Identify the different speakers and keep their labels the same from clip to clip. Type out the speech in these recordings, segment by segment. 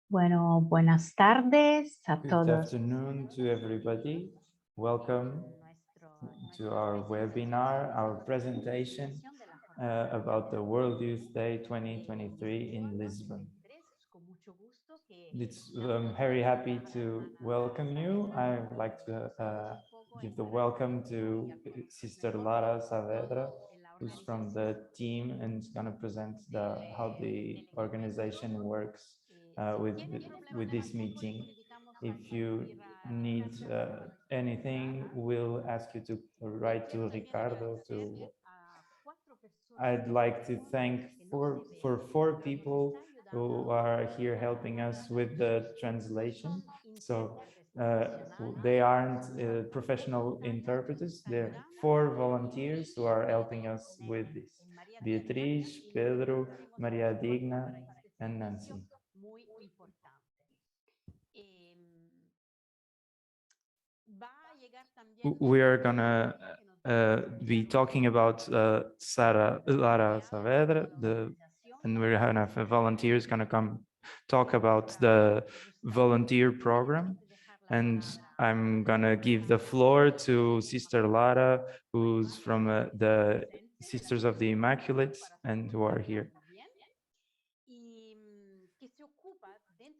Speaker 1: Bueno, buenas tardes a
Speaker 2: Good
Speaker 1: todos.
Speaker 2: afternoon to everybody. Welcome to our webinar, our presentation about the World Youth Day 2023 in Lisbon. I'm very happy to welcome you. I would like to give the welcome to Sister Lara Saavedra, who's from the team and is going to present how the organization works with this meeting. If you need anything, we'll ask you to write to Ricardo. I'd like to thank four people who are here helping us with the translation. So they aren't professional interpreters. They're four volunteers who are helping us with this. Beatriz, Pedro, Maria Digna, and Nancy. We are gonna be talking about Lara Saavedra, and we're gonna have volunteers gonna come talk about the volunteer program. And I'm gonna give the floor to Sister Lara, who's from the Sisters of the Immaculate and who are here.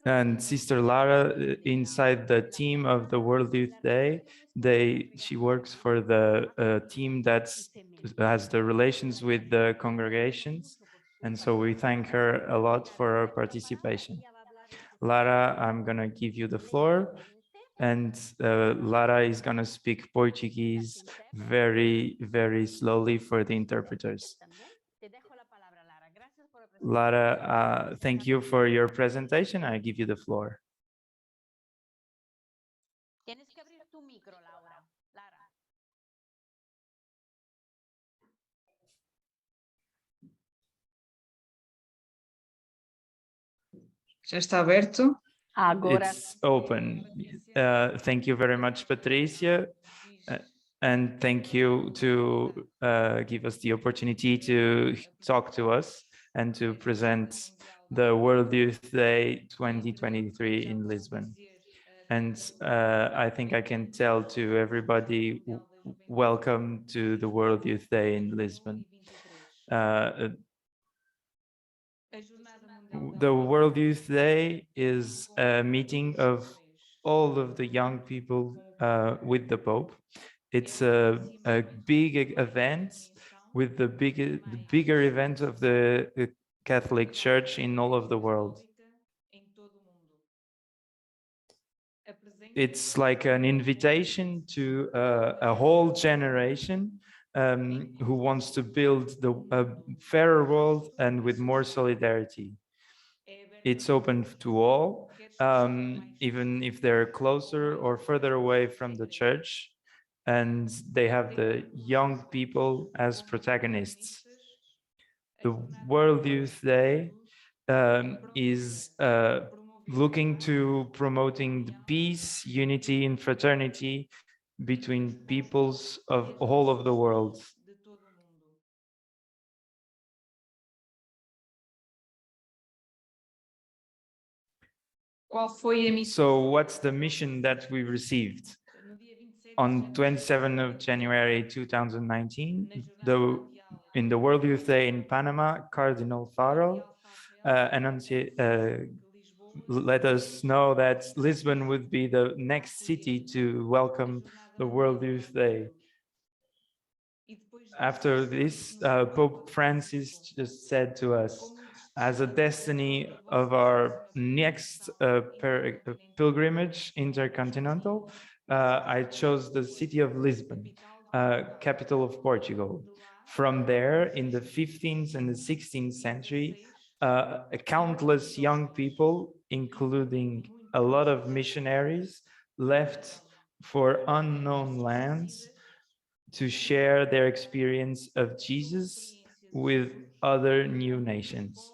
Speaker 2: And Sister Lara, inside the team of the World Youth Day, she works for the team that has the relations with the congregations. And so we thank her a lot for her participation. Lara, I'm going to give you the floor. And Lara is going to speak Portuguese very, very slowly for the interpreters. Lara, thank you for your presentation. I give you the floor.
Speaker 3: Tienes que abrir tu micro, Laura. Lara.
Speaker 4: Já está aberto?
Speaker 1: Agora.
Speaker 2: It's open. Thank you very much, Patricia. And thank you to give us the opportunity to talk to us and to present the World Youth Day 2023 in Lisbon. And I think I can tell to everybody, welcome to the World Youth Day in Lisbon. The World Youth Day is a meeting of all of the young people with the Pope. It's a big event with the bigger event of the Catholic Church in all of the world. It's like an invitation to a whole generation who wants to build a fairer world and with more solidarity. It's open to all, even if they're closer or further away from the church, and they have the young people as protagonists. The World Youth Day is looking to promoting the peace, unity, and fraternity between peoples of all of the world. So what's the mission that we received? On 27th of January 2019, in the World Youth Day in Panama, Cardinal Farrell let us know that Lisbon would be the next city to welcome the World Youth Day. After this, Pope Francis just said to us, as a destiny of our next pilgrimage intercontinental, I chose the city of Lisbon, capital of Portugal. From there, in the 15th and the 16th century, countless young people, including a lot of missionaries, left for unknown lands to share their experience of Jesus with other new nations.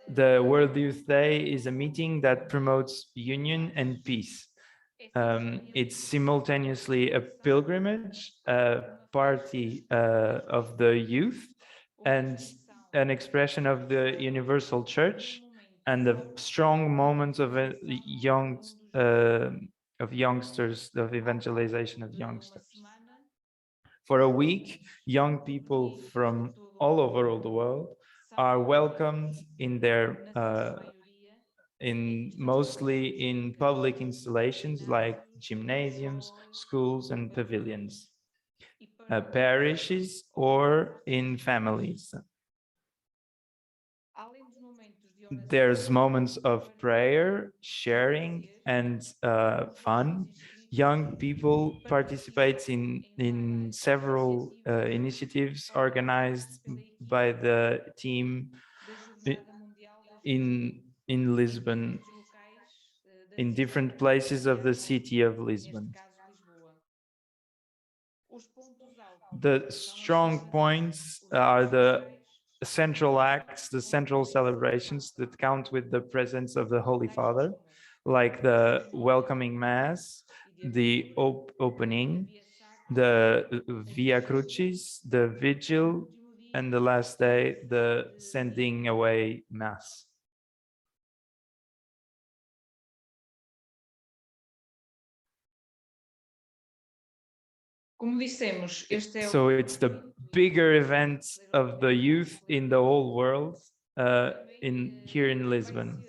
Speaker 2: The World Youth Day is a meeting that promotes union and peace. It's simultaneously a pilgrimage, a party of the youth, and an expression of the universal church and the strong moments of a of youngsters, of evangelization of youngsters. For a week, young people from all over the world are welcomed in their in mostly in public installations like gymnasiums, schools, and pavilions, parishes, or in families. There's moments of prayer, sharing, and fun. Young people participate in several initiatives organized by the team in Lisbon, in different places of the city of Lisbon. The strong points are the central acts, the central celebrations that count with the presence of the Holy Father, like the welcoming Mass, the opening, the Via Crucis, the Vigil, and the last day, the sending away Mass.
Speaker 4: Como dissemos, este é
Speaker 2: So it's the bigger event of the youth in the whole world here in Lisbon.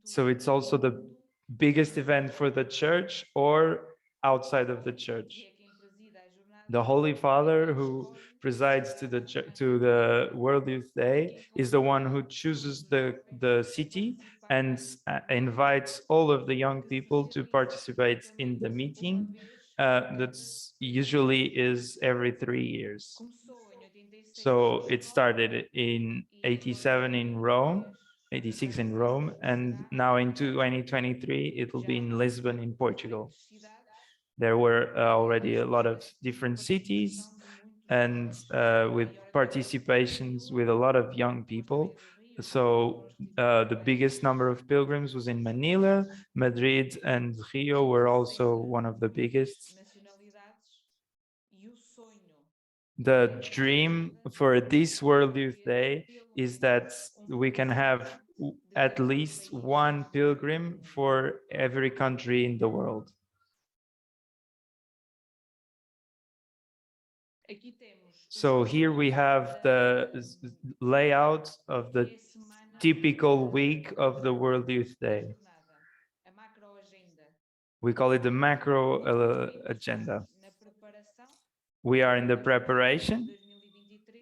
Speaker 2: So it's also the biggest event for the church or outside of the church. The Holy Father, who presides to the World Youth Day, is the one who chooses the city and invites all of the young people to participate in the meeting. That's usually is every 3 years. So it started in 87 in Rome, 86 in Rome, and now in 2023 it will be in Lisbon in Portugal. There were already a lot of different cities and with participations with a lot of young people. So the biggest number of pilgrims was in Manila, Madrid, and Rio were also one of the biggest. The dream for this World Youth Day is that we can have at least one pilgrim for every country in the world. So here we have the layout of the typical week of the World Youth Day. We call it the macro agenda. We are in the preparation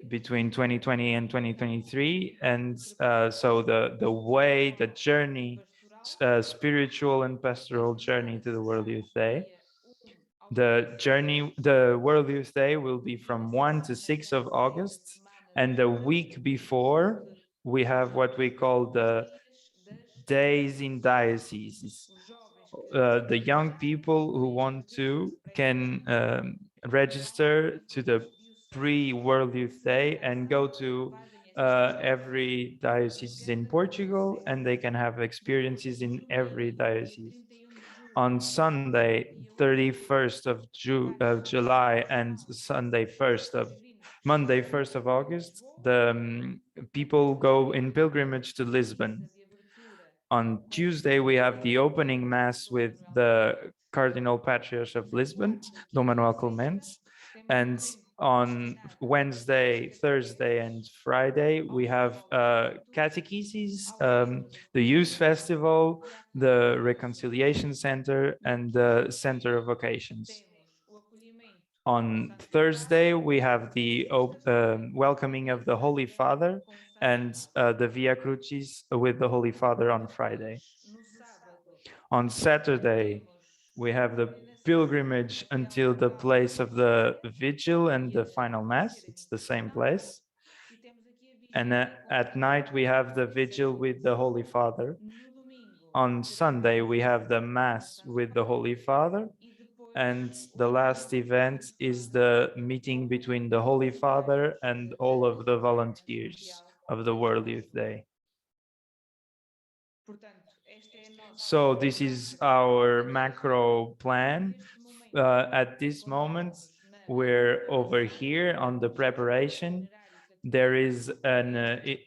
Speaker 2: between 2020 and 2023, and so the way, the journey, spiritual and pastoral journey to the World Youth Day. The World Youth Day will be from 1 to 6 of August, and the week before we have what we call the days in dioceses. The young people who want to can register to the pre-World Youth Day and go to every diocese in Portugal, and they can have experiences in every diocese. On Sunday, 31st of July and Monday, 1st of August, the people go in pilgrimage to Lisbon. On Tuesday, we have the opening mass with the Cardinal Patriarch of Lisbon, Dom Manuel Clements. And on Wednesday, Thursday, and Friday, we have catechesis, the Youth Festival, the Reconciliation Center, and the Center of Vocations. On Thursday, we have the welcoming of the Holy Father and the Via Crucis with the Holy Father on Friday. On Saturday, we have the pilgrimage until the place of the vigil and the final mass. It's the same place. And at night, we have the vigil with the Holy Father. On Sunday, we have the mass with the Holy Father. And the last event is the meeting between the Holy Father and all of the volunteers of the World Youth Day. So this is our macro plan. At this moment, We're over here on the preparation. There is a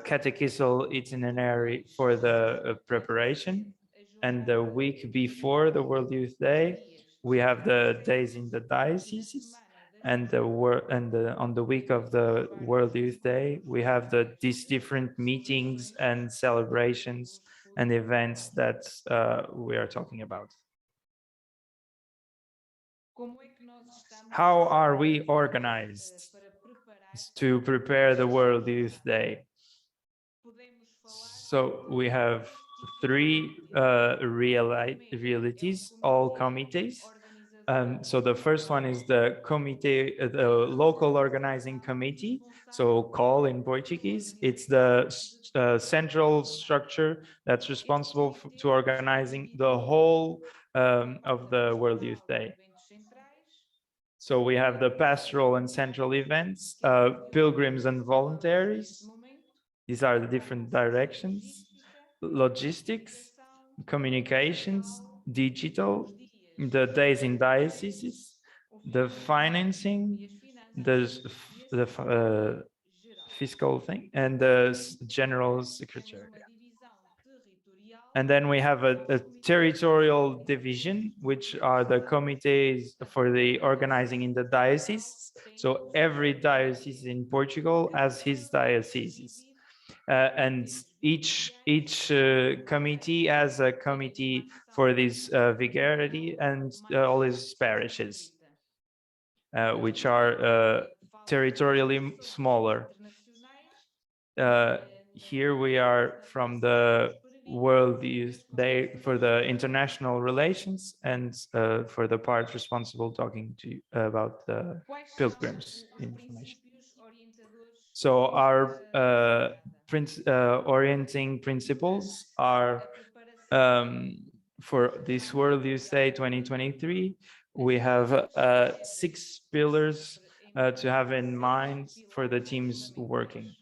Speaker 2: catechisal itinerary for the preparation. And the week before the World Youth Day, we have the days in the dioceses. And on the week of the World Youth Day, we have these different meetings and celebrations and events that we are talking about. How are we organized to prepare the World Youth Day? So we have three realities, all committees. So the first one is the committee, the local organizing committee, so call in Portuguese. It's the central structure that's responsible to organizing the whole of the World Youth Day. So we have the pastoral and central events, pilgrims and voluntaries. These are the different directions, logistics, communications, digital, the days in dioceses, the financing, the fiscal thing, and the general secretary. And then we have a territorial division, which are the committees for the organizing in the diocese. So every diocese in Portugal has his diocese. And each committee has a committee for this vicarity and all his parishes, which are territorially smaller. Here we are from the World Youth Day for the international relations and for the part responsible talking to you about the pilgrims information. So our orienting principles are for this World Youth Day 2023, we have 6 pillars to have in mind for the teams working.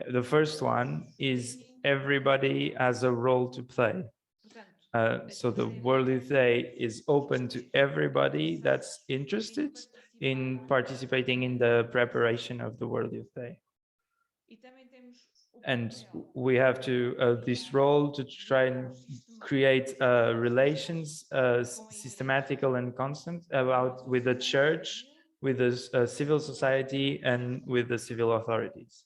Speaker 2: The first one is everybody has a role to play. So the World Youth Day is open to everybody that's interested in participating in the preparation of the World Youth Day. And we have to this role to try and create relations systematical and constant with the church, with the civil society, and with the civil authorities.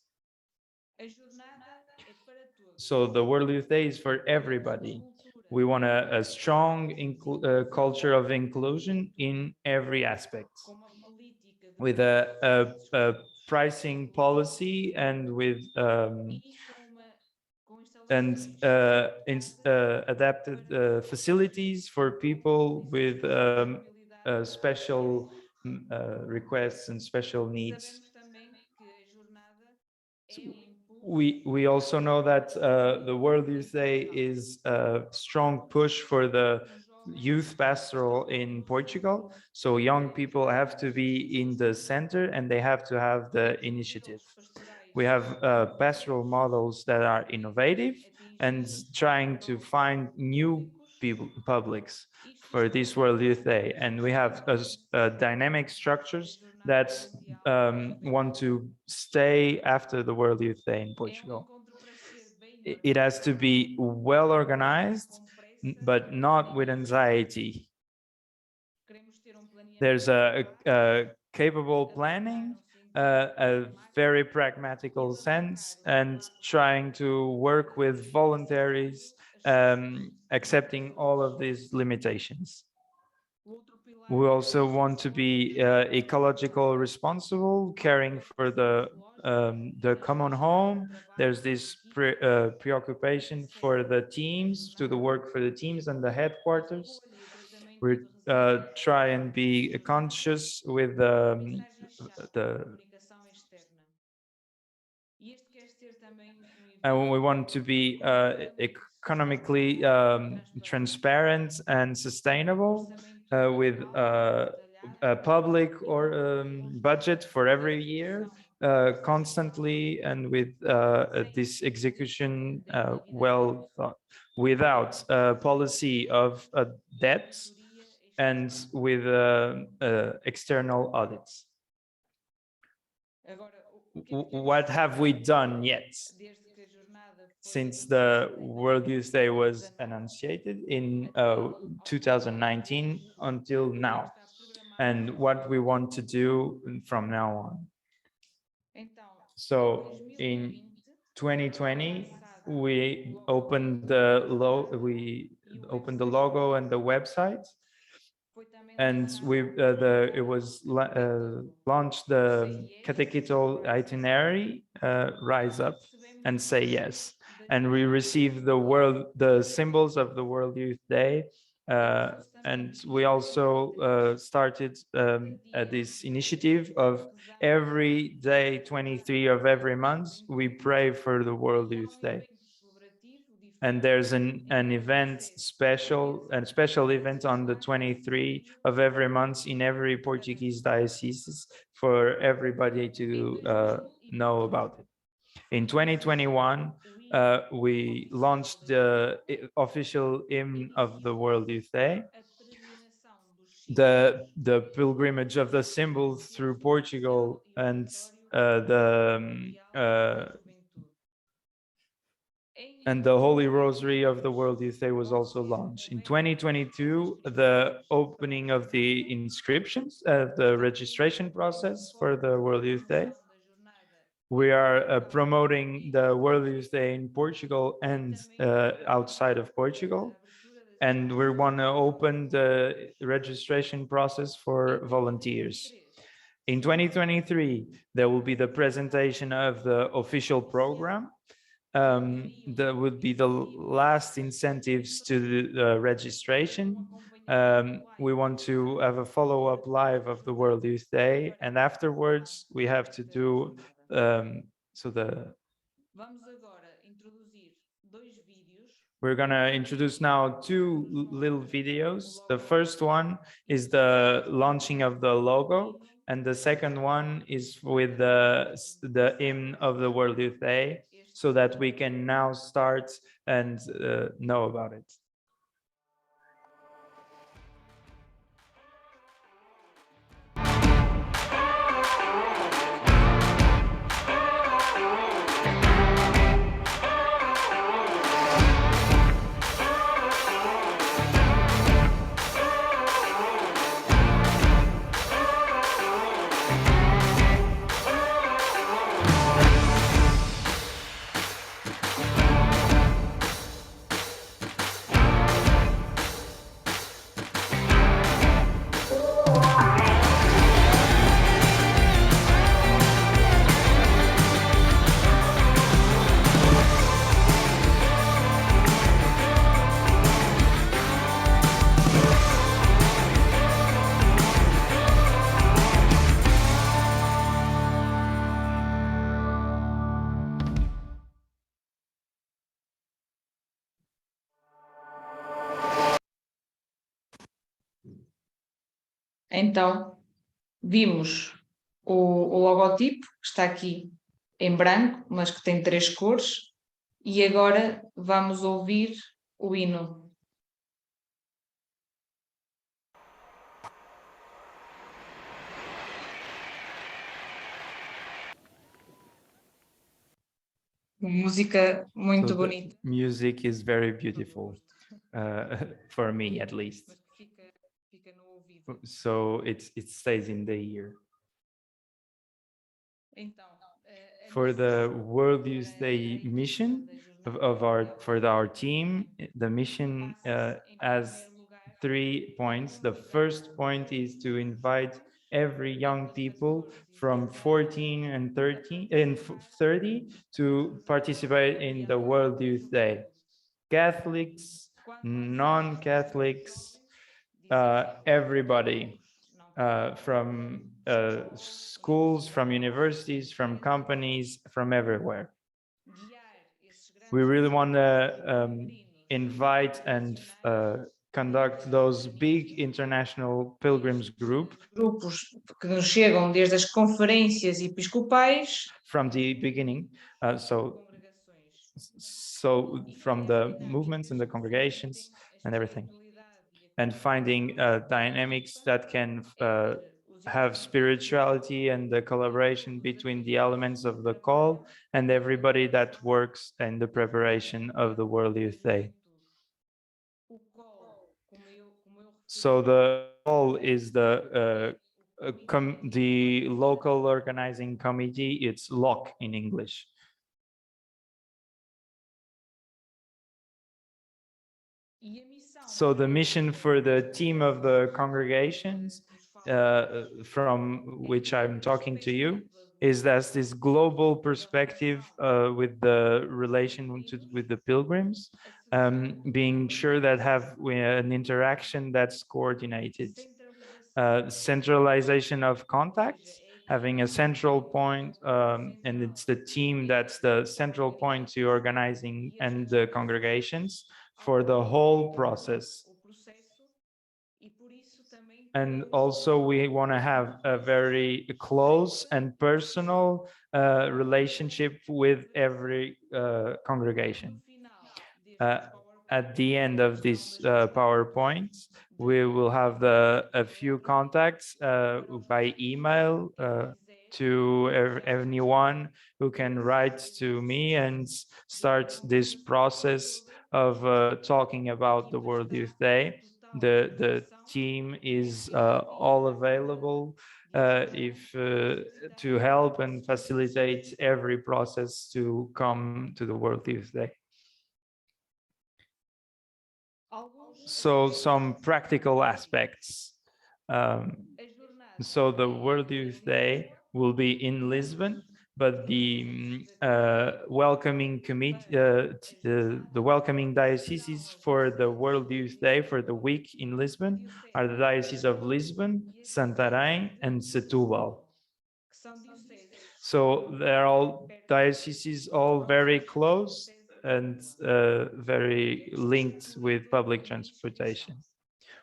Speaker 2: So the World Youth Day is for everybody. We want a strong culture of inclusion in every aspect, with a pricing policy and with adapted facilities for people with special requests and special needs. So we also know that the World Youth Day is a strong push for the youth pastoral in Portugal. So young people have to be in the center and they have to have the initiative. We have pastoral models that are innovative and trying to find new publics for this World Youth Day. And we have dynamic structures that want to stay after the World Youth Day in Portugal. It has to be well organized, but not with anxiety. There's a capable planning, a very pragmatical sense, and trying to work with voluntaries, accepting all of these limitations. We also want to be ecological responsible, caring for the common home. There's this preoccupation for the teams, to the work for the teams and the headquarters. We try and be conscious with and we want to be economically transparent and sustainable with a public or budget for every year constantly, and with this execution well thought, without a policy of debt and with external audits.
Speaker 4: Agora, o que é que
Speaker 2: What have we done yet
Speaker 4: desde que a jornada foi
Speaker 2: since the
Speaker 4: anunciada em
Speaker 2: World Youth Day was
Speaker 4: 2019
Speaker 2: enunciated in 2019 until now,
Speaker 4: está programado
Speaker 2: and what we want to do from now on?
Speaker 4: Então,
Speaker 2: So
Speaker 4: em
Speaker 2: in
Speaker 4: 2020
Speaker 2: 2020, we opened the logo and the website,
Speaker 4: foi também
Speaker 2: and
Speaker 4: lançado
Speaker 2: it was launched the catechetical itinerary, Rise Up and Say Yes, and we received the symbols of the World Youth Day, and we also started this initiative of every day 23 of every month we pray for the World Youth Day. And there's an event a special event on the 23 of every month in every Portuguese diocese for everybody to know about it. In 2021, we launched the official hymn of the World Youth Day, the pilgrimage of the symbols through Portugal, and the Holy Rosary of the World Youth Day was also launched. In 2022, the opening of the inscriptions, the registration process for the World Youth Day. We are promoting the World Youth Day in Portugal and outside of Portugal. And we want to open the registration process for volunteers. In 2023, there will be the presentation of the official program. That would be the last incentives to the registration. We want to have a follow-up live of the World Youth Day, and afterwards we have to do we're going to introduce now two little videos. The first one is the launching of the logo, and the second one is with the hymn of the World Youth Day, so that we can now start and know about it.
Speaker 4: Então, vimos o logotipo, que está aqui em branco, mas que tem 3 cores, e agora vamos ouvir o hino. Música muito
Speaker 2: So the
Speaker 4: bonita.
Speaker 2: music is very beautiful, for me at least.
Speaker 4: Mas que fica no ouvido.
Speaker 2: So it stays in the ear.
Speaker 4: Então,
Speaker 2: For the World Youth Day mission for our team, the mission has 3 points. The first point is to invite every young people from 14 and 30 to participate in the World Youth Day. Catholics, non-Catholics, everybody. From schools, from universities, from companies, from everywhere. We really want to invite and conduct those big international pilgrims group.
Speaker 4: Grupos que nos chegam desde as conferências episcopais.
Speaker 2: From the beginning, so from the movements and the congregations and everything. and finding dynamics that can have spirituality and the collaboration between the elements of the call and everybody that works in the preparation of the World Youth Day. So the call is the local organizing committee. It's LOC in English. So the mission for the team of the congregations from which I'm talking to you is that this global perspective with the relation with the pilgrims, being sure that have an interaction that's coordinated. Centralization of contacts, having a central point, and it's the team that's the central point to organizing and the congregations for the whole process. And also we want to have a very close and personal relationship with every congregation. At the end of this PowerPoint, we will have a few contacts by email to anyone who can write to me and start this process of talking about the World Youth Day. The team is all available if to help and facilitate every process to come to the World Youth Day. So some practical aspects. So the World Youth Day will be in Lisbon, but the welcoming committee, the welcoming dioceses for the World Youth Day for the week in Lisbon are the Diocese of Lisbon, Santarém, and Setúbal. So they're all dioceses, all very close and very linked with public transportation.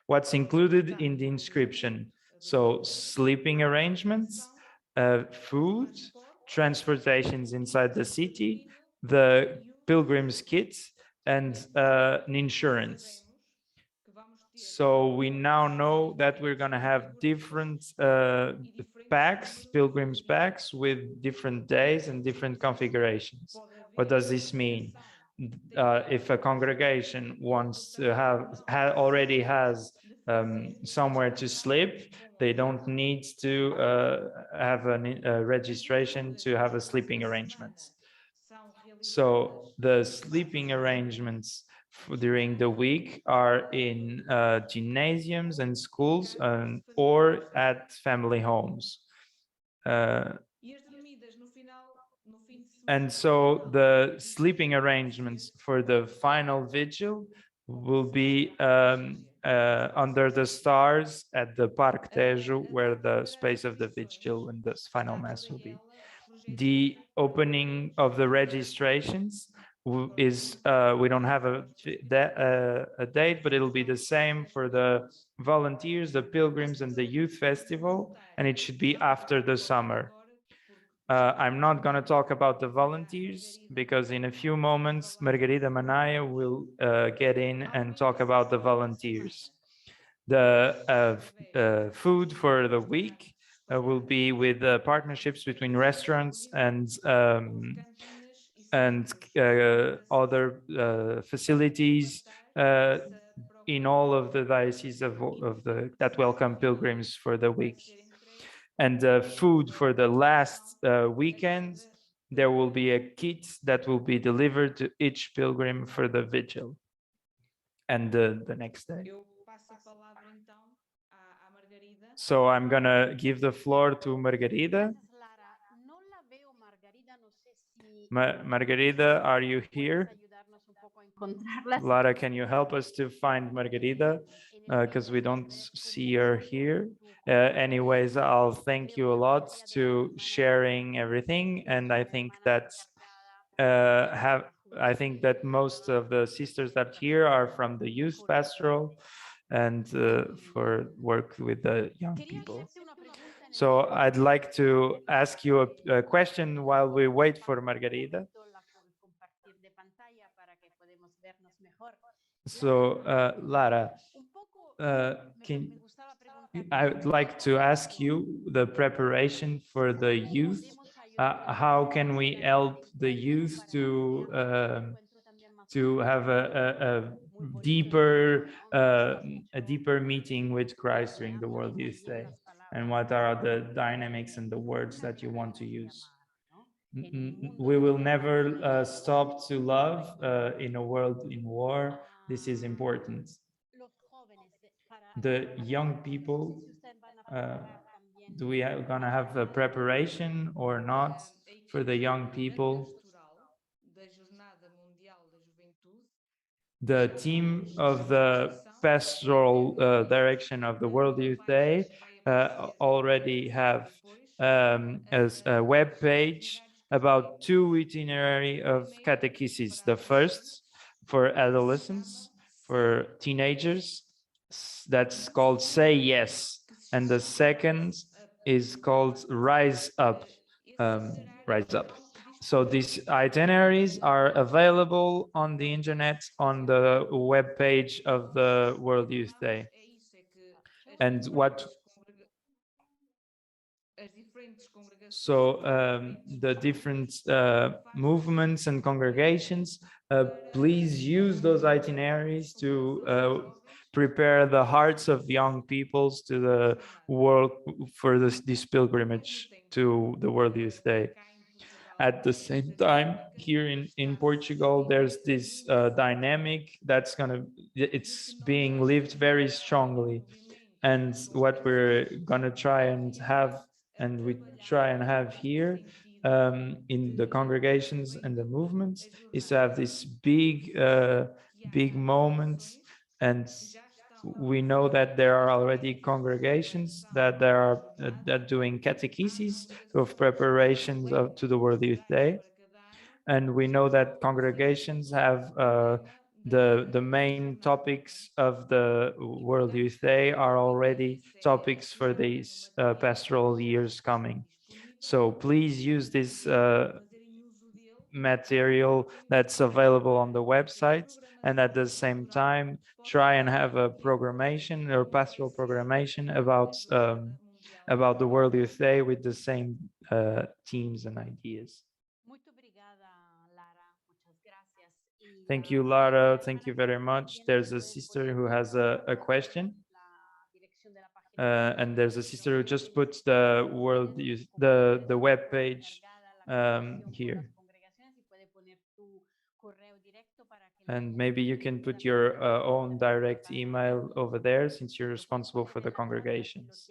Speaker 2: What's included in the inscription? So sleeping arrangements, food, transportations inside the city, the pilgrim's kit, and an insurance. So we now know that we're going to have different packs, pilgrims packs with different days and different configurations. What does this mean? If a congregation wants to already has somewhere to sleep, they don't need to have a registration to have a sleeping arrangement. So the sleeping arrangements during the week are in gymnasiums and schools or at family homes. And so the sleeping arrangements for the final vigil will be under the stars at the Parque Tejo, where the space of the vigil and the final mass will be. The opening of the registrations is we don't have a date, but it'll be the same for the volunteers, the pilgrims, and the youth festival, and it should be after the summer. I'm not going to talk about the volunteers because in a few moments Margarida Manaya will get in and talk about the volunteers. The food for the week will be with partnerships between restaurants and other facilities in all of the dioceses that welcome pilgrims for the week. And food for the last weekend, there will be a kit that will be delivered to each pilgrim for the vigil and the next day. So I'm gonna give the floor to Margarida. Margarida, are you here? Lara, can you help us to find Margarida? Because we don't see her here. Anyways, I'll thank you a lot to sharing everything. And I think that I think that most of the sisters that here are from the youth pastoral and for work with the young people. So I'd like to ask you a question while we wait for Margarida. So Lara, can
Speaker 3: Me gustaba preguntar,
Speaker 2: I would like to ask you the preparation for the youth.
Speaker 3: ¿podemos ayudar a
Speaker 2: How
Speaker 3: los
Speaker 2: can we
Speaker 3: jóvenes a
Speaker 2: help the
Speaker 3: este año
Speaker 2: youth
Speaker 3: para que haya un encuentro también más
Speaker 2: to have
Speaker 3: profundo? Muy bonito el
Speaker 2: deeper
Speaker 3: tema, ¿no? Me
Speaker 2: a
Speaker 3: gustó
Speaker 2: deeper
Speaker 3: mucho.
Speaker 2: meeting with Christ during the
Speaker 3: Veamos
Speaker 2: World Youth
Speaker 3: muy bien
Speaker 2: Day?
Speaker 3: las
Speaker 2: And
Speaker 3: palabras
Speaker 2: what are the dynamics and the words
Speaker 3: nunca
Speaker 2: that you want to
Speaker 3: dejaremos de
Speaker 2: use?
Speaker 3: amar, ¿no? En un mundo
Speaker 2: We
Speaker 3: de
Speaker 2: will
Speaker 3: guerra,
Speaker 2: never
Speaker 3: amar
Speaker 2: stop to love
Speaker 3: perfecto.
Speaker 2: in a world in war. This is important.
Speaker 3: Los jóvenes,
Speaker 2: The
Speaker 3: a ver,
Speaker 2: young
Speaker 3: no sé
Speaker 2: people,
Speaker 3: si ustedes van a
Speaker 2: uh,
Speaker 3: preparar también
Speaker 2: do we gonna have a
Speaker 3: material.
Speaker 2: preparation or not
Speaker 4: A
Speaker 2: for the
Speaker 4: equipa
Speaker 2: young
Speaker 4: da
Speaker 2: people?
Speaker 4: Pastoral, da Jornada Mundial da Juventude,
Speaker 2: The team of the pastoral direction of the World Youth Day already have a web page about two itinerary of catechesis. The first for adolescents, for teenagers, that's called Say Yes, and the second is called Rise Up. Rise Up. So these itineraries are available on the internet on the web page of the World Youth Day. And what so the different movements and congregations, please use those itineraries to prepare the hearts of young peoples to the world for this pilgrimage to the World Youth Day. At the same time, here in Portugal, there's this dynamic that's it's being lived very strongly. And what we're gonna try and have, and we try and have here in the congregations and the movements, is to have this big moment. And we know that there are already congregations that are that doing catechesis of preparations to the World Youth Day, and we know that congregations have the main topics of the World Youth Day are already topics for these pastoral years coming. So please use this material that's available on the website, and at the same time try and have a programmation or pastoral programmation about the World Youth Day with the same themes and ideas.
Speaker 3: Muito obrigada, Lara. Muchas gracias. Y
Speaker 2: Thank
Speaker 3: la
Speaker 2: you, Lara.
Speaker 3: siguiente
Speaker 2: Thank you
Speaker 3: hermana
Speaker 2: very
Speaker 3: que
Speaker 2: much.
Speaker 3: tiene,
Speaker 2: There's
Speaker 3: si
Speaker 2: a
Speaker 3: pueden
Speaker 2: sister
Speaker 3: poner,
Speaker 2: who
Speaker 3: por
Speaker 2: has
Speaker 3: favor,
Speaker 2: a question.
Speaker 3: la dirección de la página
Speaker 2: And there's a sister who just
Speaker 3: web.
Speaker 2: put the world use the web page here. And maybe you can put your own direct email over there since you're responsible for the congregations.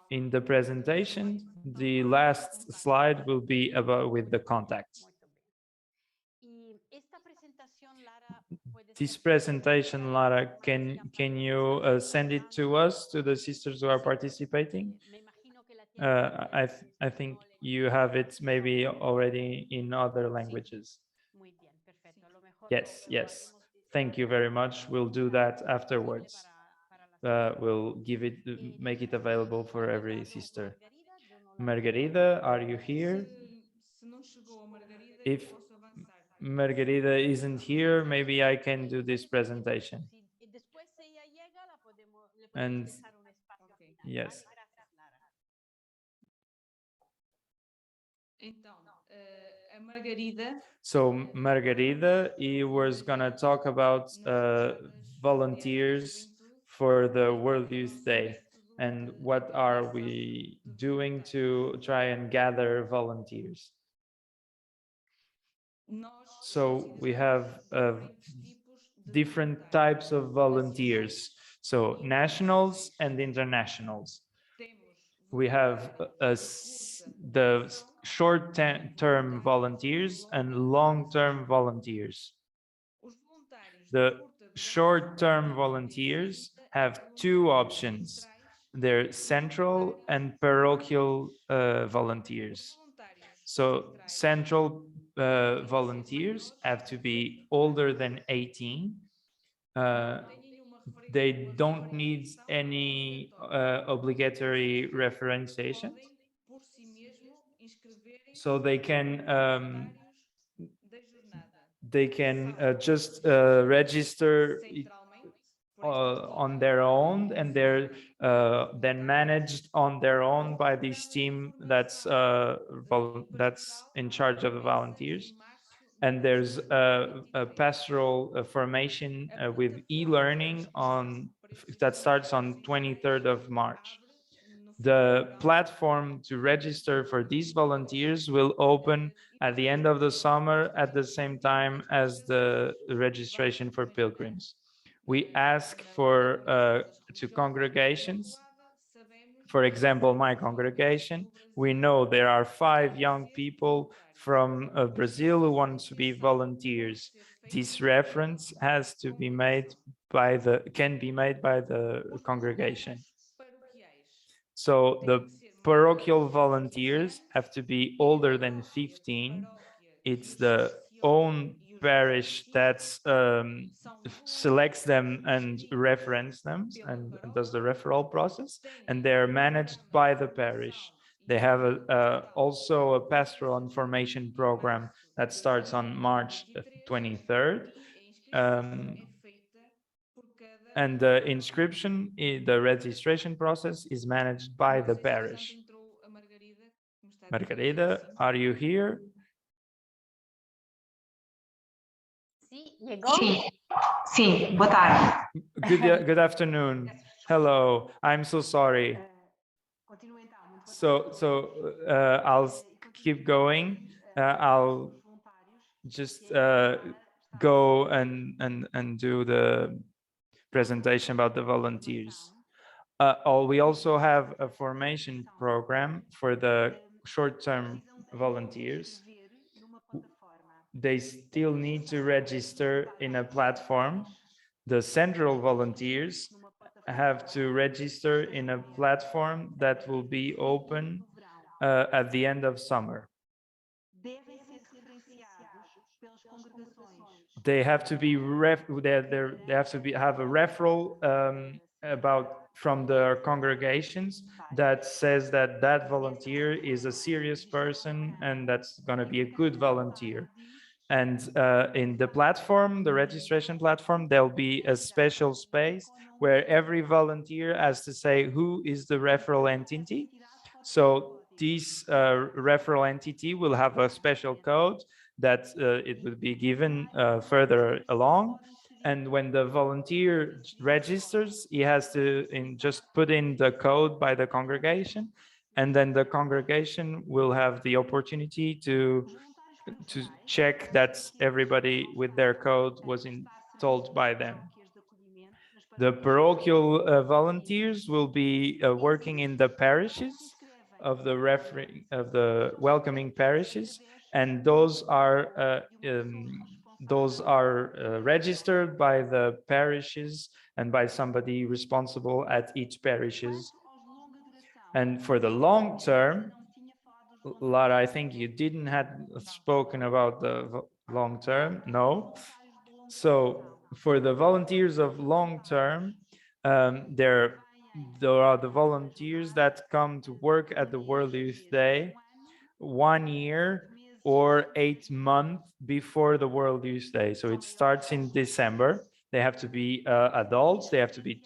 Speaker 2: In the presentation, the last slide will be about with the contacts. This presentation, Lara, can you send it to us, to the sisters who are participating? I think you have it maybe already in other languages. Yes, yes. Thank you very much. We'll do that afterwards. We'll give it, make it available for every sister. Margarida, are you here? If Margarida isn't here, maybe I can do this presentation. And yes. So Margarida, he was gonna talk about volunteers for the World Youth Day and what are we doing to try and gather volunteers. So we have different types of volunteers, so nationals and internationals. We have the short-term volunteers and long-term volunteers. The short-term volunteers have two options. They're central and parochial volunteers. So central volunteers have to be older than 18. They don't need any obligatory referentiation. So they can they can just register on their own, and they're then managed on their own by this team that's in charge of the volunteers. And there's a pastoral formation with e-learning that starts on 23rd of March. The platform to register for these volunteers will open at the end of the summer at the same time as the registration for pilgrims. We ask for to congregations. For example, my congregation, we know there are 5 young people from Brazil who want to be volunteers. This reference has to be made can be made by the congregation. So the parochial volunteers have to be older than 15. It's the own parish that selects them and reference them and does the referral process, and they're managed by the parish. They have also a pastoral and formation program that starts on March 23rd. And the inscription, the registration process is managed by the parish. Margarida, are you here?
Speaker 1: Sí, llegó.
Speaker 5: Sim, sim, boa tarde.
Speaker 2: Good afternoon. Hello, I'm so sorry.
Speaker 5: Continuo então, muito boa
Speaker 2: So I'll keep going. I'll just go and do the presentation about the volunteers. We also have a formation program for the short-term volunteers. They still need to register in a platform. The central volunteers have to register in a platform that will be open at the end of summer. They have to be they have to have a referral from their congregations that says that that volunteer is a serious person and that's going to be a good volunteer. And in the platform, the registration platform, there'll be a special space where every volunteer has to say who is the referral entity. So this referral entity will have a special code that it will be given further along. And when the volunteer registers, he has to just put in the code by the congregation, and then the congregation will have the opportunity to check that everybody with their code was told by them. The parochial volunteers will be working in the parishes of the welcoming parishes, and those are registered by the parishes and by somebody responsible at each parishes. And for the long term, Lara, I think you didn't have spoken about the long term. No. So for the volunteers of long term, there are the volunteers that come to work at the World Youth Day 1 year or 8 months before the World Youth Day. So it starts in December. They have to be adults. They have to be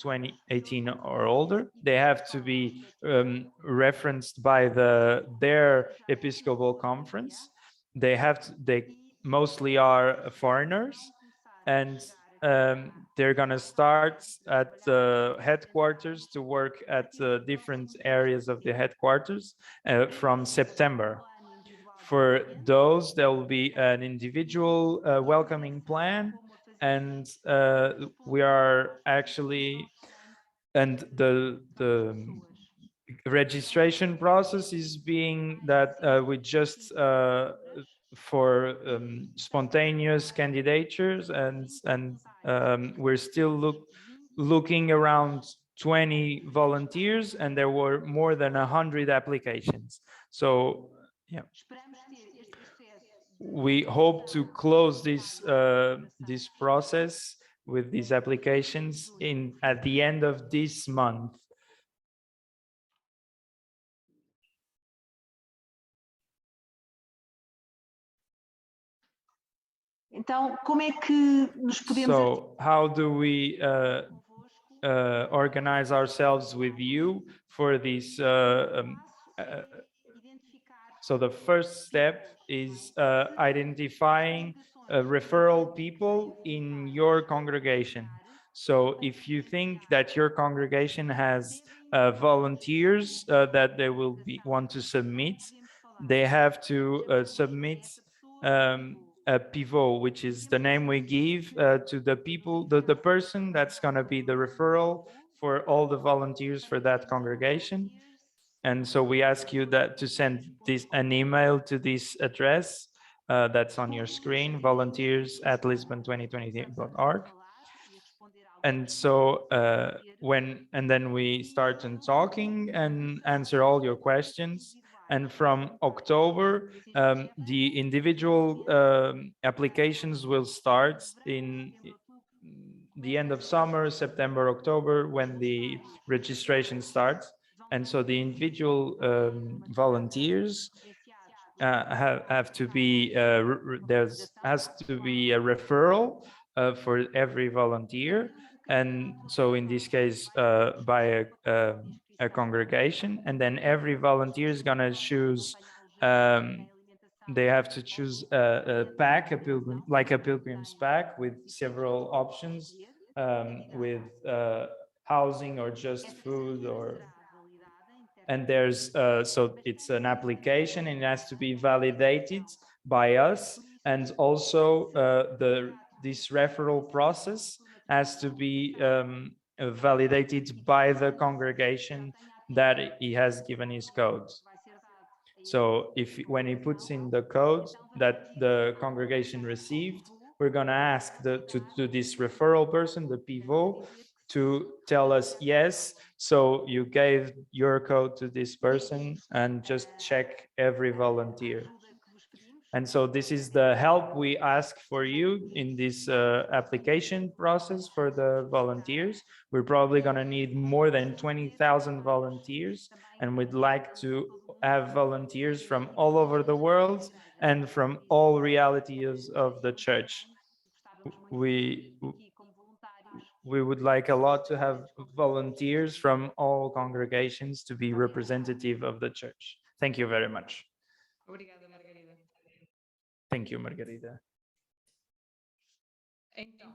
Speaker 2: 18 or older. They have to be referenced by their Episcopal Conference. They mostly are foreigners, and they're going to start at the headquarters to work at different areas of the headquarters from September. For those, there will be an individual welcoming plan, and we are actually, and the registration process is being that we just for spontaneous candidatures, and we're still looking around 20 volunteers, and there were more than 100 applications. So yeah, we hope to close this process with these applications at the end of this month.
Speaker 5: Então, como é que nos podemos
Speaker 2: So how do we organize ourselves with you for this? So the first step is identifying referral people in your congregation. So if you think that your congregation has volunteers that they will want to submit, they have to submit a pivot, which is the name we give to the people, the person that's going to be the referral for all the volunteers for that congregation. And so we ask you that to send an email to this address that's on your screen, volunteers@lisbon2020.org. And so then we start talking and answer all your questions. And from October, the individual applications will start in the end of summer, September, October, when the registration starts. And so the individual volunteers have to be there has to be a referral for every volunteer, and so in this case by a congregation, and then every volunteer is going to choose they have to choose a pack, a pilgrim, like a pilgrim's pack with several options, with housing or just food, or and there's so it's an application and it has to be validated by us, and also this referral process has to be validated by the congregation that he has given his code. So if when he puts in the code that the congregation received, we're going to ask to this referral person, the pivot, to tell us yes, so you gave your code to this person, and just check every volunteer. And so this is the help we ask for you in this application process for the volunteers. We're probably going to need more than 20,000 volunteers, and we'd like to have volunteers from all over the world and from all realities of the church. We would like a lot to have volunteers from all congregations to be representative of the church. Thank you very much.
Speaker 4: Obrigada, Margarida.
Speaker 2: Thank you, Margarida.
Speaker 4: Então,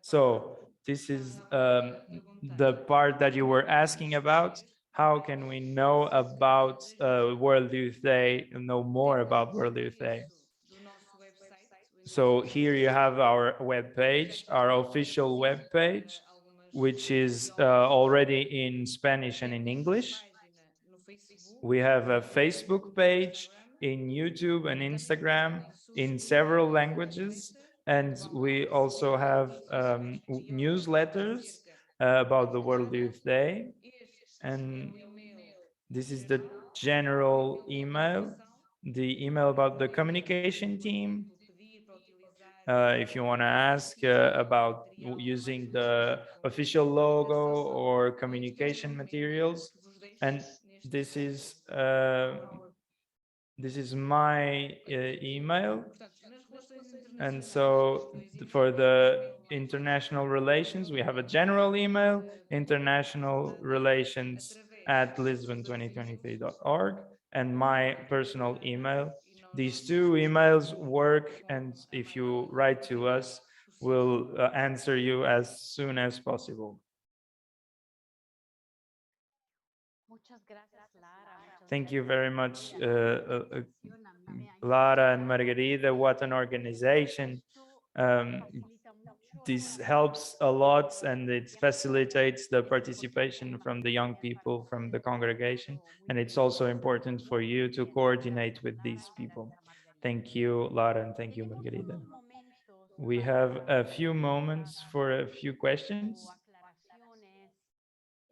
Speaker 2: So this is the part that you were asking about. How can we know about World Youth Day, know more about World Youth Day?
Speaker 4: do nosso website,
Speaker 2: So here you have our webpage, our official webpage, which is already in Spanish and in English.
Speaker 4: página no Facebook,
Speaker 2: We have a Facebook page, in YouTube and Instagram, in several languages, and we also have newsletters about the World Youth Day. And this is the general email, the email about the communication team. If you want to ask about using the official logo or communication materials. And this is my email. And so for the international relations, we have a general email, internationalrelations@lisbon2023.org, and my personal email. These two emails work, and if you write to us, we'll answer you as soon as possible.
Speaker 3: Muchas gracias, Lara. Muchas
Speaker 2: Thank you
Speaker 3: gracias.
Speaker 2: very much,
Speaker 3: Emociona, me
Speaker 2: Lara and Margarida. What an organization.
Speaker 3: facilita mucho
Speaker 2: This helps a lot, and it facilitates the participation from the young people from the congregation. And it's also important for you to coordinate with these people. Thank you, Lara, and thank you, Margarida. We have a few moments for a few questions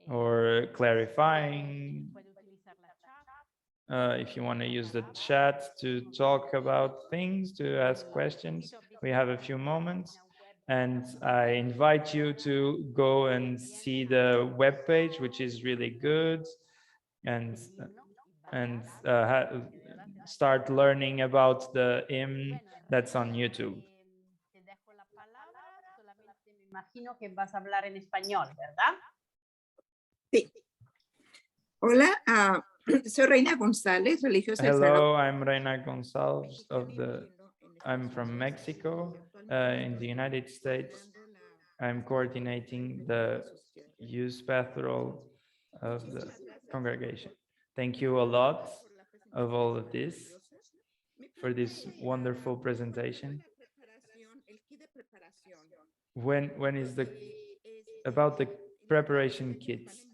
Speaker 2: or clarifying. If you want to use the chat to talk about things, to ask questions, we have a few moments. And I invite you to go and see the webpage, which is really good, and start learning about the hymn that's on YouTube.
Speaker 1: imagino que vas a hablar en español, ¿verdad?
Speaker 6: Sí. Hola, soy Reina González, religiosa de Salvador.
Speaker 2: Hello, I'm Reina Gonzalez I'm from Mexico, in the United States. I'm coordinating the youth pastoral of the congregation. Thank you a lot of all of this for this wonderful presentation. When is the about the preparation kits?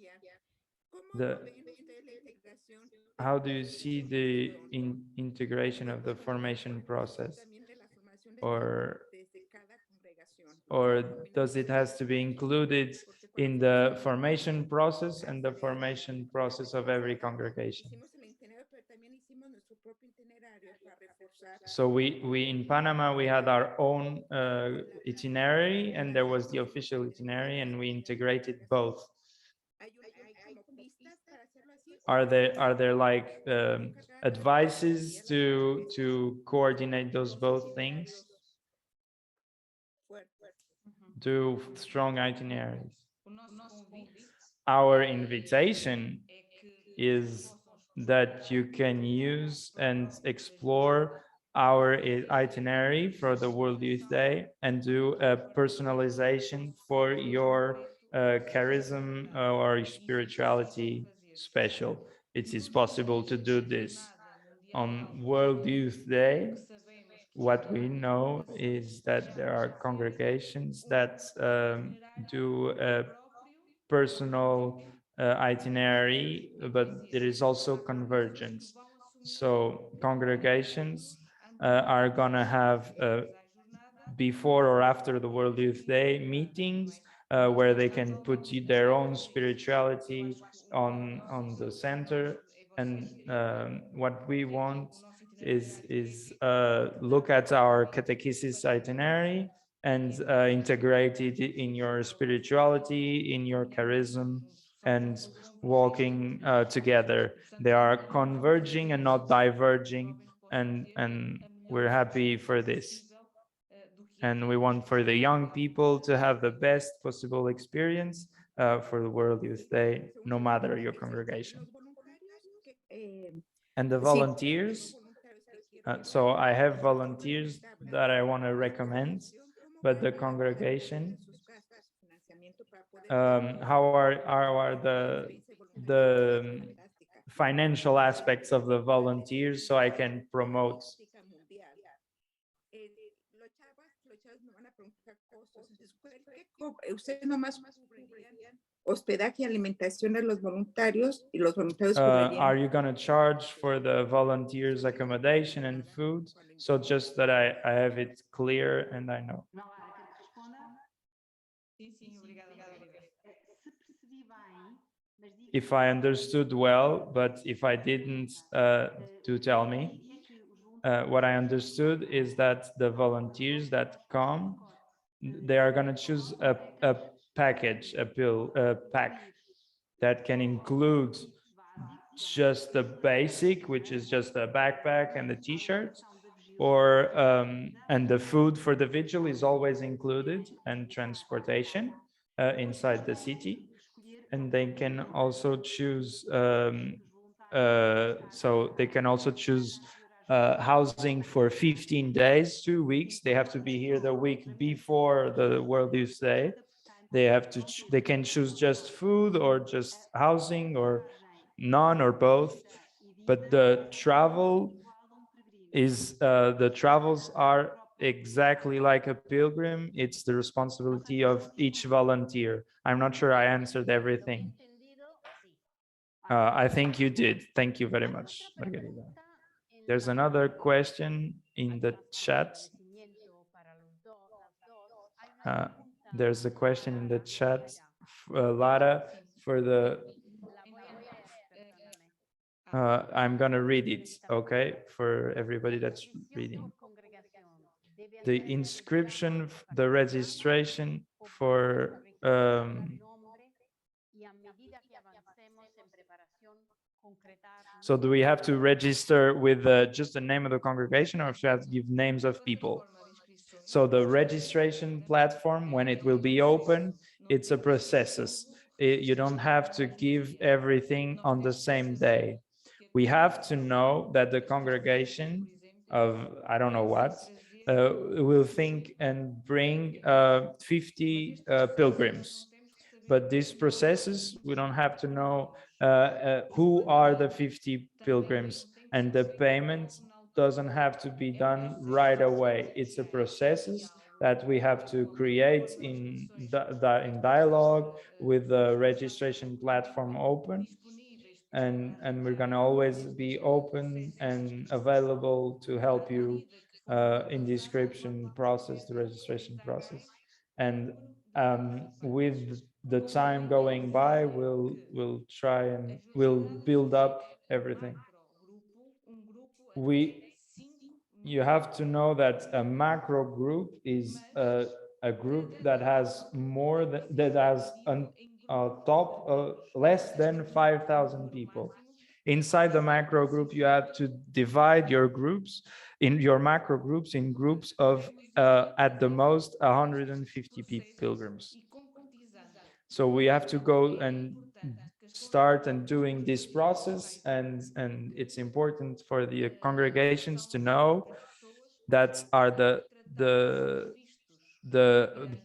Speaker 2: How do you see the integration of the formation process? Or does it has to be included in the formation process and the formation process of every congregation? So we in Panama, we had our own itinerary, and there was the official itinerary, and we integrated both. Are there like advices to coordinate those both things? Do strong itineraries. Our invitation is that you can use and explore our itinerary for the World Youth Day and do a personalization for your charism or spirituality special. It is possible to do this on World Youth Day. What we know is that there are congregations that do a personal itinerary, but there is also convergence. So congregations are gonna have before or after the World Youth Day meetings where they can put their own spirituality on the center. And what we want is look at our catechesis itinerary and integrate it in your spirituality, in your charism, and walking together. They are converging and not diverging, and we're happy for this. And we want for the young people to have the best possible experience for the World Youth Day, no matter your congregation. And the volunteers, so I have volunteers that I want to recommend, but the congregation, how are the financial aspects of the volunteers so I can promote?
Speaker 6: Ustedes nomás cubrirían hospedaje y alimentación de los voluntarios y los voluntarios
Speaker 2: Are you going to charge for the volunteers accommodation and food? So just that I have it clear and I know.
Speaker 3: Lara, quer que responda?
Speaker 4: Sim, obrigada, Margarida.
Speaker 3: Se percebi bem, mas diga
Speaker 2: If I understood well, but if I didn't, do tell me.
Speaker 3: é que os voluntários
Speaker 2: What I understood is that the volunteers that come, they are going to choose a package, a pack that can include just the basic, which is just a backpack and a t-shirt, or and the food for the vigil is always included, and transportation inside the city. And they can also choose so they can also choose housing for 15 days, 2 weeks. They have to be here the week before the World Youth Day. They have to they can choose just food or just housing or none or both. But the travel is the travels are exactly like a pilgrim. It's the responsibility of each volunteer. I'm not sure I answered everything. I think you did. Thank you very much, Margarita. There's another question in the chat. There's a question in the chat, Lara, for the. I'm gonna read it, okay, for everybody that's reading. The inscription, the registration for so do we have to register with just the name of the congregation, or should I have to give names of people? So the registration platform, when it will be open, it's a processes. You don't have to give everything on the same day. We have to know that the congregation of, I don't know what, will think and bring 50 pilgrims. But these processes, we don't have to know who are the 50 pilgrims, and the payment doesn't have to be done right away. It's a processes that we have to create in dialogue with the registration platform open, and we're going to always be open and available to help you in the inscription process, the registration process. And with the time going by, we'll try and we'll build up everything. You have to know that a macro group is a group that has more than, that has a top less than 5,000 people. Inside the macro group, you have to divide your groups in your macro groups in groups of at the most 150 pilgrims. So we have to go and start and doing this process, and it's important for the congregations to know that are the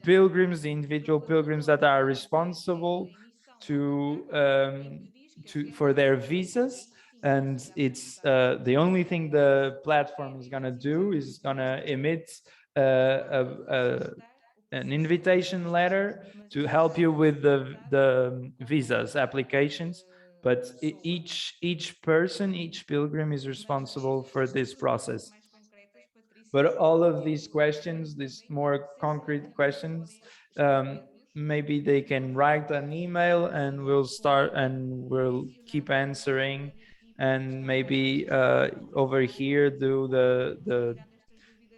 Speaker 2: pilgrims, the individual pilgrims that are responsible to for their visas. And it's the only thing the platform is going to do is going to emit an invitation letter to help you with the visas applications, but each person, each pilgrim is responsible for this process. But all of these questions, these more concrete questions, maybe they can write an email and we'll start and we'll keep answering, and maybe over here do the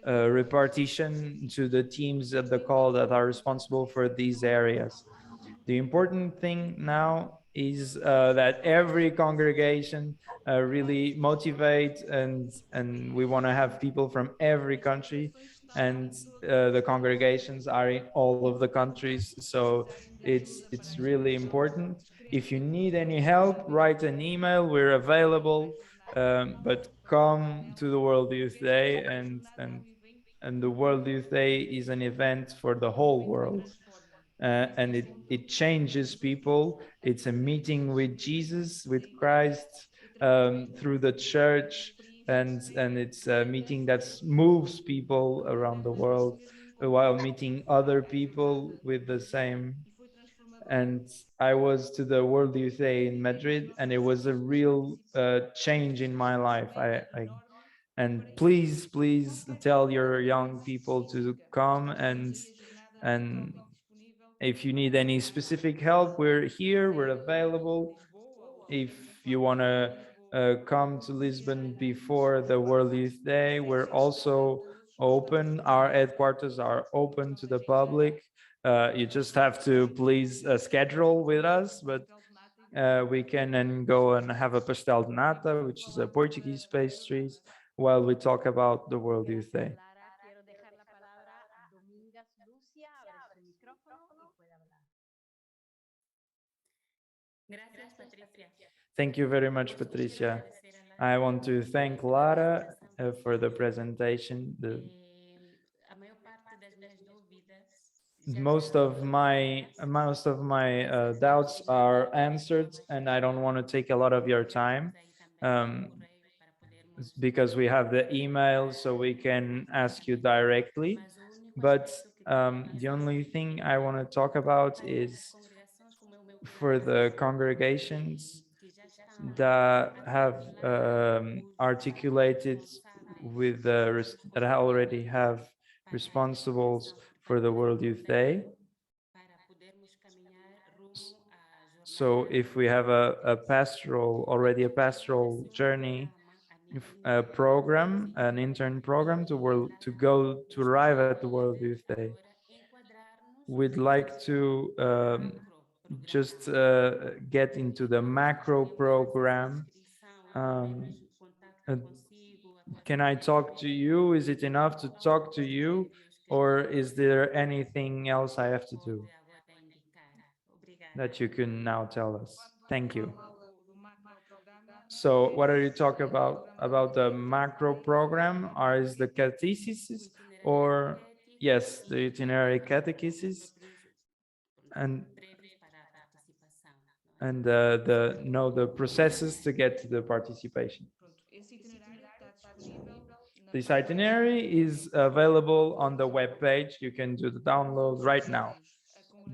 Speaker 2: repartition to the teams at the call that are responsible for these areas. The important thing now is that every congregation really motivate, and we want to have people from every country, and the congregations are in all of the countries, so it's really important. If you need any help, write an email, we're available, but come to the World Youth Day, and the World Youth Day is an event for the whole world. And it changes people. It's a meeting with Jesus, with Christ, through the church, and it's a meeting that moves people around the world while meeting other people with the same. And I was to the World Youth Day in Madrid, and it was a real change in my life. And please tell your young people to come, and if you need any specific help, we're here, we're available. If you want to come to Lisbon before the World Youth Day, we're also open. Our headquarters are open to the public. You just have to please schedule with us, but we can then go and have a pastel de nata, which is a Portuguese pastry, while we talk about the World Youth Day.
Speaker 3: Lara, quiero dejar la palabra a Domingas Lucia, abre su micrófono y puede hablar.
Speaker 2: Thank you very much, Patricia. I want to thank Lara for the presentation. Most of my doubts are answered, and I don't want to take a lot of your time, because we have the email, so we can ask you directly. But the only thing I want to talk about is for the congregations that have articulated with that already have responsibles for the World Youth Day. So if we have a pastoral, already a pastoral journey program, an intern program to go to arrive at the World Youth Day, we'd like to just get into the macro program. Can I talk to you? Is it enough to talk to you or is there anything else I have to do that you can now tell us? Thank you. So what are you talking about the macro program, or is the catechesis, or yes, the itinerary catechesis, and the processes to get to the participation.
Speaker 4: Pronto, esse itinerário está disponível na
Speaker 2: This
Speaker 4: página
Speaker 2: itinerary is available on the web page. You can do the download right now.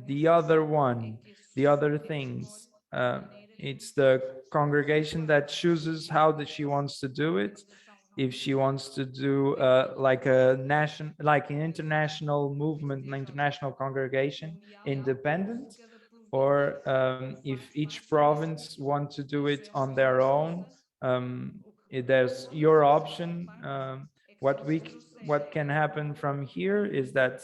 Speaker 2: The other one, the other things, it's the congregation that chooses how that she wants to do it. If she wants to do like an international movement, an international congregation, independent, or if each province wants to do it on their own, there's your option. What can happen from here is that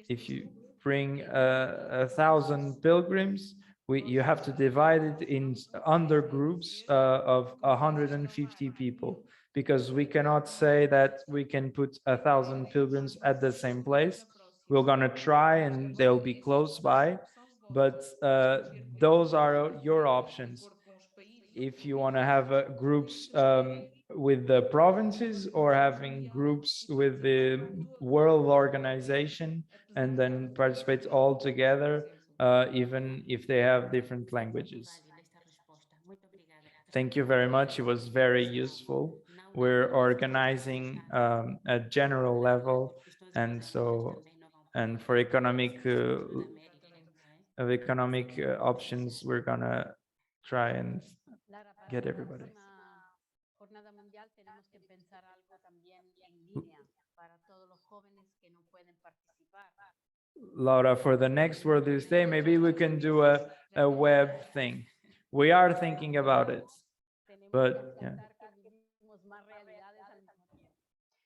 Speaker 2: if you bring 1,000 pilgrims, you have to divide it in under groups of 150 people, because we cannot say that we can put 1,000 pilgrims at the same place. We're gonna try and they'll be close by, but those are your options. If you want to have groups with the provinces, or having groups with the world organization, and then participate all together, even if they have different languages. Thank you very much. It was very useful. We're organizing a general level, and for economic options, we're gonna try and
Speaker 3: Lara, para
Speaker 2: get
Speaker 3: la
Speaker 2: everybody.
Speaker 3: próxima jornada mundial tenemos que pensar algo también en línea para todos los jóvenes que no pueden participar.
Speaker 2: Laura, for the next World Youth Day, maybe we can do a web thing. We are thinking about it,
Speaker 3: Tenemos
Speaker 2: but
Speaker 3: que
Speaker 2: yeah,
Speaker 3: aceptar que vivimos más realidades al mismo tiempo.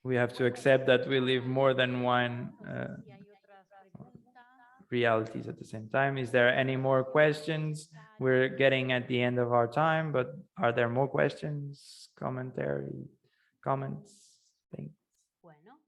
Speaker 2: we have to accept that we live more than one
Speaker 3: No sé si hay otras preguntas.
Speaker 2: realities at the same time. Is there any more questions? We're getting at the end of our time, but are there more questions, comments? Thanks.
Speaker 3: Bueno,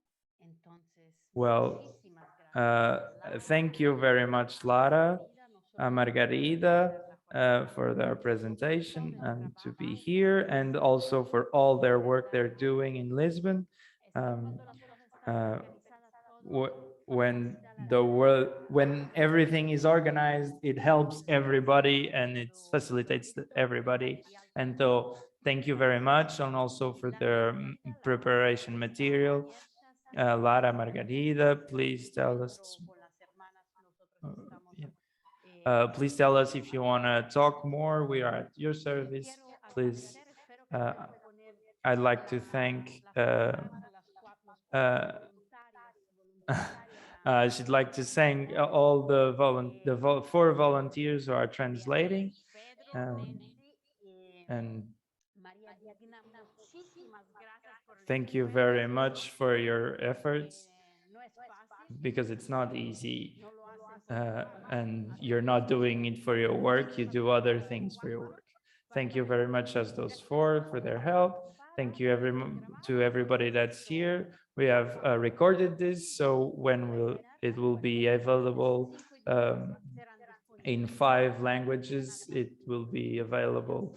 Speaker 3: entonces,
Speaker 2: Well,
Speaker 3: muchísimas gracias. Lara,
Speaker 2: thank you very much, Lara,
Speaker 3: no solo
Speaker 2: Margarida,
Speaker 3: por la
Speaker 2: for their
Speaker 3: jornada,
Speaker 2: presentation
Speaker 3: todo
Speaker 2: and
Speaker 3: el
Speaker 2: to be
Speaker 3: trabajo.
Speaker 2: here, and also for all their work they're doing in Lisbon.
Speaker 3: Es que cuando las cosas están
Speaker 2: uh,
Speaker 3: organizadas, todo
Speaker 2: when
Speaker 3: facilita la
Speaker 2: the
Speaker 3: vida.
Speaker 2: world, when everything is organized, it helps everybody and it facilitates everybody. And so thank you very much, and also for the preparation material. Lara, Margarida, please tell us. Please tell us if you want to talk more. We are at your service. Please. I'd like to thank she'd like to thank all the four volunteers who are translating, and thank you very much for your efforts, because it's not easy, and you're not doing it for your work, you do other things for your work. Thank you very much as those four for their help. Thank you to everybody that's here. We have recorded this, so when it will be available in 5 languages, it will be available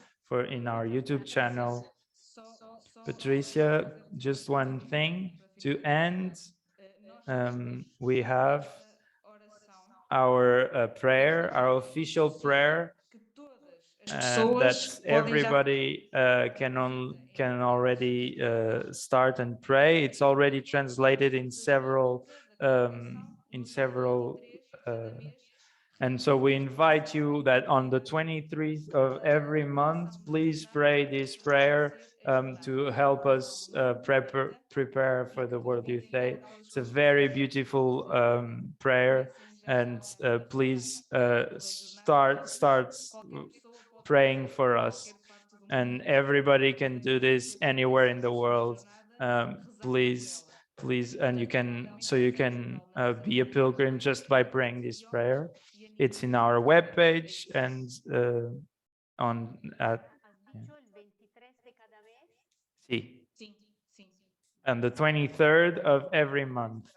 Speaker 2: in our YouTube channel. Patricia, just one thing to end. We have our prayer, our official prayer, that everybody can already start and pray. It's already translated in several and so we invite you that on the 23rd of every month, please pray this prayer to help us prepare for the World Youth Day. It's a very beautiful prayer, and please start praying for us. And everybody can do this anywhere in the world. Please, and you can be a pilgrim just by praying this prayer. It's in our webpage and on at sí.
Speaker 4: Sim, sim.
Speaker 2: And the 23rd of every month.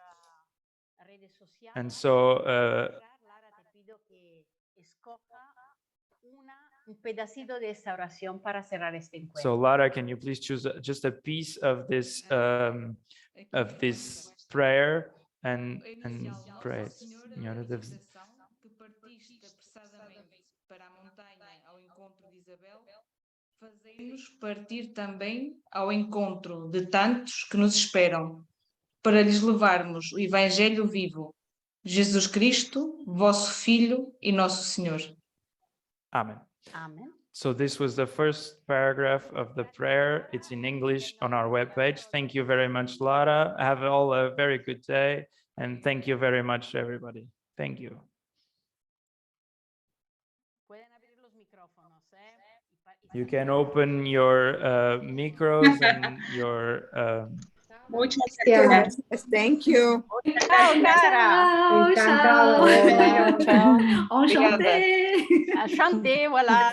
Speaker 2: And so
Speaker 3: Lara, te pido que escoja un pedacito de esta oración para cerrar este
Speaker 2: so
Speaker 3: encuentro.
Speaker 2: Lara, can you please choose just a piece of this prayer and pray it? Senhora da
Speaker 4: que partiste apressadamente para a montanha ao encontro de Isabel, fazei-nos partir também ao encontro de tantos que nos esperam, para lhes levarmos o Evangelho vivo, Jesus Cristo, vosso Filho e nosso Senhor.
Speaker 2: Amen.
Speaker 3: Amén.
Speaker 2: So this was the first paragraph of the prayer. It's in English on our webpage. Thank you very much, Lara. Have all a very good day. And thank you very much, everybody. Thank you.
Speaker 3: Pueden abrir los micrófonos,
Speaker 2: You can open your micros and your...
Speaker 7: Muchas gracias.
Speaker 6: Yes, thank you.
Speaker 3: Ciao, cara.
Speaker 7: Ciao.
Speaker 1: Hola, ciao.
Speaker 7: Enchanté.
Speaker 3: Enchanté, voilà.